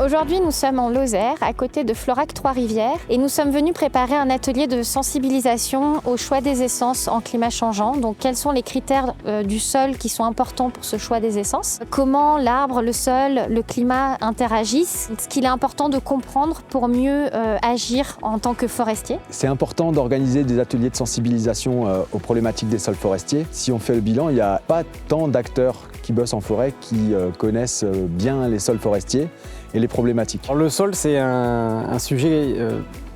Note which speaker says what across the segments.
Speaker 1: Aujourd'hui, nous sommes en Lozère, à côté de Florac-Trois-Rivières, et nous sommes venus préparer un atelier de sensibilisation au choix des essences en climat changeant. Donc, quels sont les critères du sol qui sont importants pour ce choix des essences? Comment l'arbre, le sol, le climat interagissent? Ce qu'il est important de comprendre pour mieux agir en tant que forestier.
Speaker 2: C'est important d'organiser des ateliers de sensibilisation aux problématiques des sols forestiers. Si on fait le bilan, il n'y a pas tant d'acteurs qui bossent en forêt qui connaissent bien les sols forestiers et les problématiques.
Speaker 3: Alors, le sol, c'est un sujet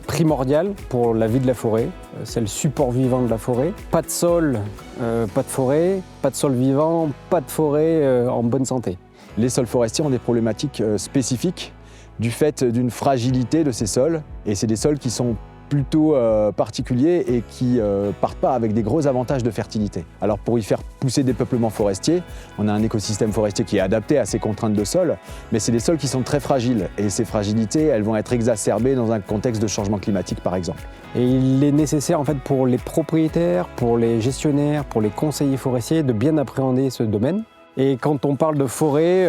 Speaker 3: primordial pour la vie de la forêt. C'est le support vivant de la forêt. Pas de sol, pas de forêt. Pas de sol vivant, pas de forêt en bonne santé.
Speaker 2: Les sols forestiers ont des problématiques spécifiques du fait d'une fragilité de ces sols. Et c'est des sols qui sont plutôt particuliers et qui partent pas avec des gros avantages de fertilité. Alors pour y faire pousser des peuplements forestiers, on a un écosystème forestier qui est adapté à ces contraintes de sol, mais c'est des sols qui sont très fragiles et ces fragilités, elles vont être exacerbées dans un contexte de changement climatique par exemple.
Speaker 3: Et il est nécessaire en fait pour les propriétaires, pour les gestionnaires, pour les conseillers forestiers de bien appréhender ce domaine. Et quand on parle de forêt,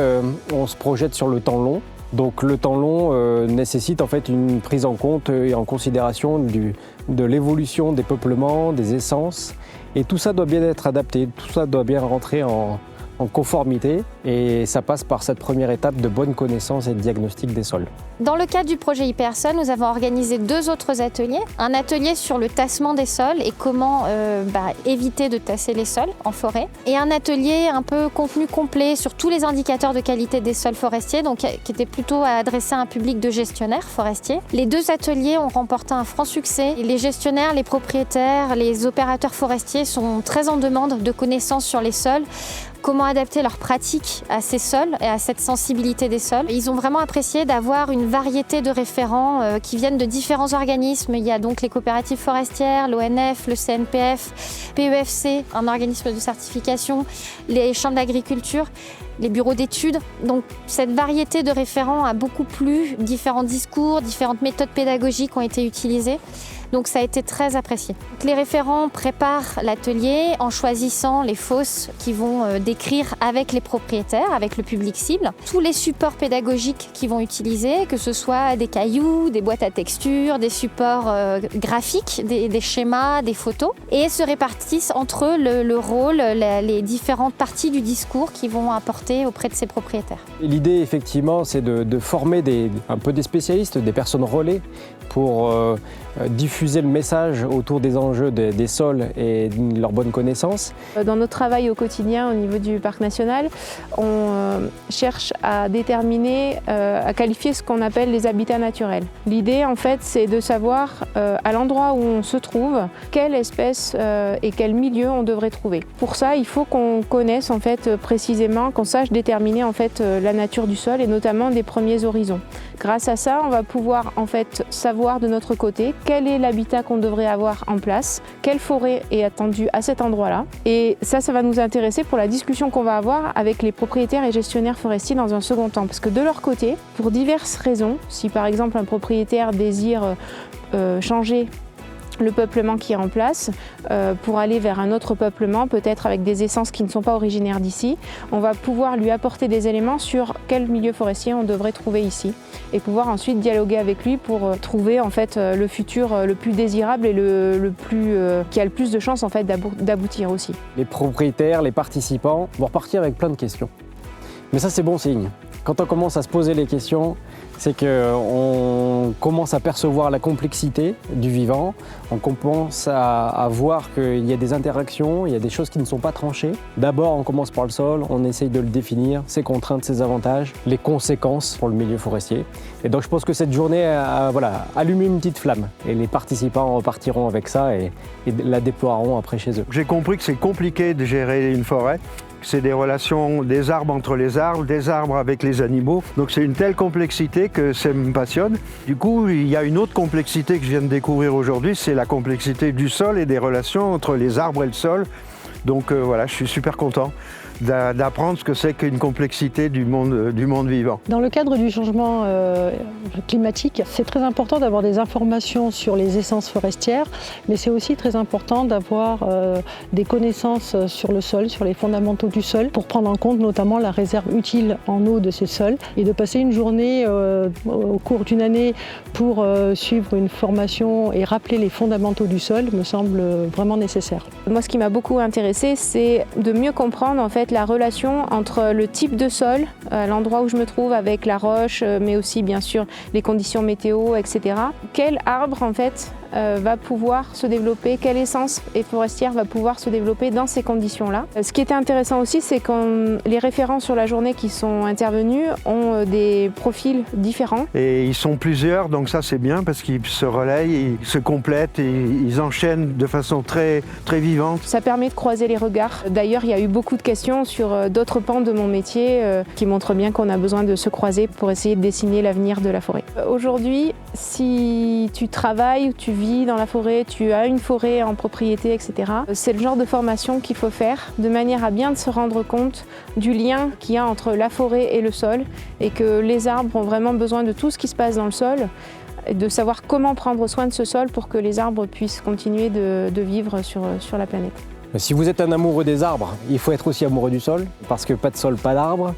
Speaker 3: on se projette sur le temps long. Donc le temps long nécessite en fait une prise en compte et en considération de l'évolution des peuplements, des essences. Et tout ça doit bien être adapté, tout ça doit bien rentrer en conformité. Et ça passe par cette première étape de bonne connaissance et de diagnostic des sols.
Speaker 1: Dans le cadre du projet Hypersol, nous avons organisé 2 autres ateliers. Un atelier sur le tassement des sols et comment éviter de tasser les sols en forêt. Et un atelier un peu contenu complet sur tous les indicateurs de qualité des sols forestiers, donc qui était plutôt adressé à un public de gestionnaires forestiers. Les 2 ateliers ont remporté un franc succès. Les gestionnaires, les propriétaires, les opérateurs forestiers sont très en demande de connaissances sur les sols. Comment adapter leurs pratiques à ces sols et à cette sensibilité des sols. Ils ont vraiment apprécié d'avoir une variété de référents qui viennent de différents organismes. Il y a donc les coopératives forestières, l'ONF, le CNPF, PEFC, un organisme de certification, les chambres d'agriculture, les bureaux d'études. Donc cette variété de référents a beaucoup plu, différents discours, différentes méthodes pédagogiques ont été utilisées. Donc ça a été très apprécié. Les référents préparent l'atelier en choisissant les fosses qui vont décrire avec les propriétaires, avec le public cible, tous les supports pédagogiques qu'ils vont utiliser, que ce soit des cailloux, des boîtes à texture, des supports graphiques, des schémas, des photos, et se répartissent entre eux le rôle, les différentes parties du discours qu'ils vont apporter auprès de ces propriétaires.
Speaker 3: L'idée, effectivement, c'est de former un peu des spécialistes, des personnes relais pour diffuser le message autour des enjeux des sols et de leur bonne connaissance.
Speaker 4: Dans notre travail au quotidien au niveau du parc national, on cherche à déterminer, à qualifier ce qu'on appelle les habitats naturels. L'idée en fait c'est de savoir à l'endroit où on se trouve, quelle espèce et quel milieu on devrait trouver. Pour ça il faut qu'on connaisse en fait précisément, qu'on sache déterminer en fait la nature du sol et notamment des premiers horizons. Grâce à ça, on va pouvoir en fait savoir de notre côté quel est l'habitat qu'on devrait avoir en place, quelle forêt est attendue à cet endroit-là. Et ça va nous intéresser pour la discussion qu'on va avoir avec les propriétaires et gestionnaires forestiers dans un second temps. Parce que de leur côté, pour diverses raisons, si par exemple un propriétaire désire changer le peuplement qui est en place pour aller vers un autre peuplement, peut-être avec des essences qui ne sont pas originaires d'ici, on va pouvoir lui apporter des éléments sur quel milieu forestier on devrait trouver ici et pouvoir ensuite dialoguer avec lui pour trouver en fait le futur le plus désirable et qui a le plus de chances en fait d'aboutir aussi.
Speaker 3: Les propriétaires, les participants vont repartir avec plein de questions. Mais ça c'est bon signe. Quand on commence à se poser les questions, c'est qu'on commence à percevoir la complexité du vivant, on commence à voir qu'il y a des interactions, il y a des choses qui ne sont pas tranchées. D'abord, on commence par le sol, on essaye de le définir, ses contraintes, ses avantages, les conséquences pour le milieu forestier. Et donc je pense que cette journée a allumé une petite flamme et les participants repartiront avec ça et la déploieront après chez eux.
Speaker 5: J'ai compris que c'est compliqué de gérer une forêt. C'est des relations des arbres entre les arbres, des arbres avec les animaux. Donc c'est une telle complexité que ça me passionne. Du coup, il y a une autre complexité que je viens de découvrir aujourd'hui, c'est la complexité du sol et des relations entre les arbres et le sol. Donc voilà, je suis super content d'apprendre ce que c'est qu'une complexité du monde vivant.
Speaker 6: Dans le cadre du changement climatique, c'est très important d'avoir des informations sur les essences forestières, mais c'est aussi très important d'avoir des connaissances sur le sol, sur les fondamentaux du sol, pour prendre en compte notamment la réserve utile en eau de ces sols, et de passer une journée au cours d'une année pour suivre une formation et rappeler les fondamentaux du sol me semble vraiment nécessaire.
Speaker 4: Moi, ce qui m'a beaucoup intéressée, c'est de mieux comprendre en fait la relation entre le type de sol, l'endroit où je me trouve avec la roche, mais aussi bien sûr les conditions météo, etc. Quel arbre en fait va pouvoir se développer, quelle essence forestière va pouvoir se développer dans ces conditions-là. Ce qui était intéressant aussi, c'est que les référents sur la journée qui sont intervenus ont des profils différents.
Speaker 5: Et ils sont plusieurs, donc ça c'est bien parce qu'ils se relayent, ils se complètent et ils enchaînent de façon très, très vivante.
Speaker 4: Ça permet de croiser les regards. D'ailleurs, il y a eu beaucoup de questions sur d'autres pans de mon métier qui montrent bien qu'on a besoin de se croiser pour essayer de dessiner l'avenir de la forêt. Aujourd'hui, si tu travailles ou tu vis dans la forêt, tu as une forêt en propriété, etc. C'est le genre de formation qu'il faut faire de manière à bien se rendre compte du lien qu'il y a entre la forêt et le sol et que les arbres ont vraiment besoin de tout ce qui se passe dans le sol et de savoir comment prendre soin de ce sol pour que les arbres puissent continuer de vivre sur la planète.
Speaker 3: Si vous êtes un amoureux des arbres, il faut être aussi amoureux du sol, parce que pas de sol, pas d'arbres.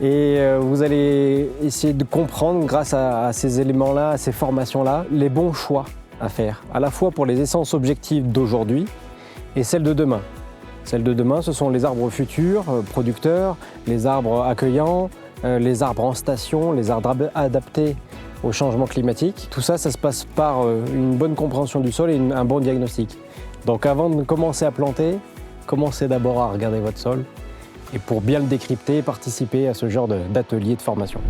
Speaker 3: Et vous allez essayer de comprendre, grâce à ces éléments-là, à ces formations-là, les bons choix à faire, à la fois pour les essences objectives d'aujourd'hui et celles de demain. Celles de demain, ce sont les arbres futurs, producteurs, les arbres accueillants, les arbres en station, les arbres adaptés au changement climatique. Tout ça, ça se passe par une bonne compréhension du sol et un bon diagnostic. Donc avant de commencer à planter, commencez d'abord à regarder votre sol et pour bien le décrypter, participer à ce genre d'atelier de formation.